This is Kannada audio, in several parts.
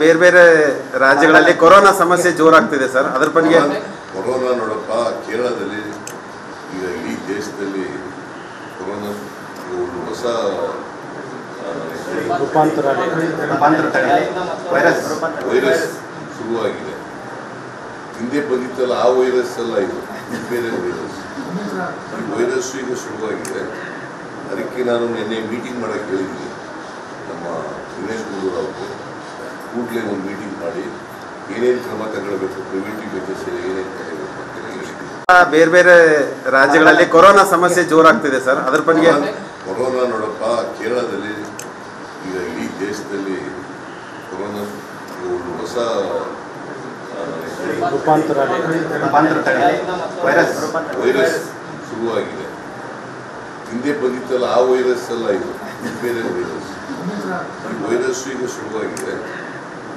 ಬೇರೆ ಬೇರೆ ರಾಜ್ಯಗಳಲ್ಲಿ ಕೊರೋನಾ ಸಮಸ್ಯೆ ಜೋರಾಗ್ತಿದೆ ಸರ್, ಅದ್ರ ಬಗ್ಗೆ. ಕೊರೋನಾ ನೋಡಪ್ಪ, ಕೇರಳದಲ್ಲಿ ಈಗ ಇಡೀ ದೇಶದಲ್ಲಿ ಕೊರೋನಾ ಒಂದು ಹೊಸ ವೈರಸ್ ಶುರುವಾಗಿದೆ. ಹಿಂದೆ ಬಂದಿತ್ತಲ್ಲ ಆ ವೈರಸ್ ಅಲ್ಲ, ಇದು ಬೇರೆ ವೈರಸ್. ಈ ವೈರಸ್ ಈಗ ಶುರುವಾಗಿದೆ. ಅದಕ್ಕೆ ನಾನು ನಿನ್ನೆ ಮೀಟಿಂಗ್ ಮಾಡೋಕ್ಕೆ ಹೇಳಿದ್ದೀನಿ ನಮ್ಮ ದಿನೇಶ್ ಗುಂಡೂರಾವ್ ಅವರು. ಕೂಡಲೇ ಒಂದು ಮೀಟಿಂಗ್ ಮಾಡಿ ಏನೇನು ಕ್ರಮ ತಗೊಳ್ಬೇಕು, ಪ್ರಿವೆಂಟಿವ್ ಮೆಜರ್ಸ್ ಏನೇನು ತಗೊಳ್ಬೇಕು ಅಂತ ಹೇಳಿದ್ದೀನಿ. ಬೇರೆ ಬೇರೆ ರಾಜ್ಯಗಳಲ್ಲಿ ಕೊರೋನಾ ಸಮಸ್ಯೆ ಜೋರಾಗ್ತಿದೆ ಸರ್, ಅದ್ರ ಬಗ್ಗೆ. ಕೊರೋನಾ ನೋಡಪ್ಪ, ಕೇರಳದಲ್ಲಿ ಈಗ ಇಡೀ ದೇಶದಲ್ಲಿ ಕೊರೋನಾ ಒಂದು ಹೊಸ ವೈರಸ್ ಶುರುವಾಗಿದೆ. ಹಿಂದೆ ಬಂದಿತ್ತಲ್ಲ ಆ ವೈರಸ್ ಅಲ್ಲ, ಇದು ಬೇರೆ ವೈರಸ್. ಈ ವೈರಸ್ ಈಗ ಶುರುವಾಗಿದೆ.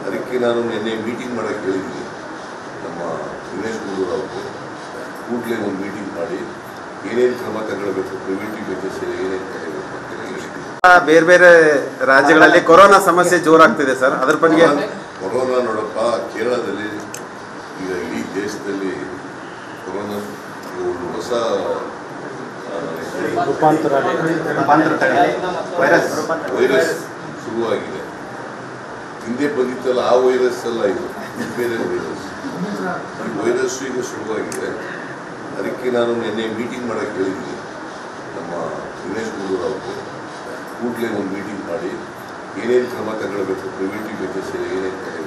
ಅದಕ್ಕೆ ನಾನು ನಿನ್ನೆ ಮೀಟಿಂಗ್ ಮಾಡೋಕ್ಕೆ ಹೇಳಿದ್ದೀನಿ ನಮ್ಮ ದಿನೇಶ್ ಗುಂಡೂರಾವ್ ಅವರು. ಕೂಡಲೇ ಒಂದು ಮೀಟಿಂಗ್ ಮಾಡಿ ಏನೇನು ಕ್ರಮ ತಗೊಳ್ಬೇಕು, ಪ್ರಿವೆಂಟಿವ್ ಮೆಜರ್ಸ್ ಏನೇನು ತಗೊಳ್ಬೇಕು ಅಂತ ಹೇಳಿದ್ದೀನಿ. ಬೇರೆ ಬೇರೆ ರಾಜ್ಯಗಳಲ್ಲಿ ಕೊರೋನಾ ಸಮಸ್ಯೆ ಜೋರಾಗ್ತಿದೆ ಸರ್, ಅದ್ರ ಬಗ್ಗೆ. ಕೊರೋನಾ ನೋಡಪ್ಪ, ಕೇರಳದಲ್ಲಿ ಈಗ ಇಡೀ ದೇಶದಲ್ಲಿ ಕೊರೋನಾ ಒಂದು ಹೊಸ ವೈರಸ್ ಶುರುವಾಗಿದೆ. ಹಿಂದೆ ಬಂದಿತ್ತಲ್ಲ ಆ ವೈರಸ್ ಅಲ್ಲ, ಇದು ಬೇರೆ ವೈರಸ್. ಈ ವೈರಸ್ ಈಗ ಶುರುವಾಗಿದೆ. ಅದಕ್ಕೆ ನಾನು ನಿನ್ನೆ ಮೀಟಿಂಗ್ ಮಾಡೋಕ್ಕೆ ಹೇಳಿದ್ದೀನಿ ನಮ್ಮ ದಿನೇಶ್ ಗುಂಡೂರಾವ್ ಅವರು. ಕೂಡಲೇ ಒಂದು ಮೀಟಿಂಗ್ ಮಾಡಿ ಏನೇನು ಕ್ರಮ ತಗೊಳ್ಬೇಕು, ಪ್ರಿವೆಂಟಿವ್ ಮೆಜರ್ಸ್ ಏನೇನು ತಗೊಳ್ಬೇಕು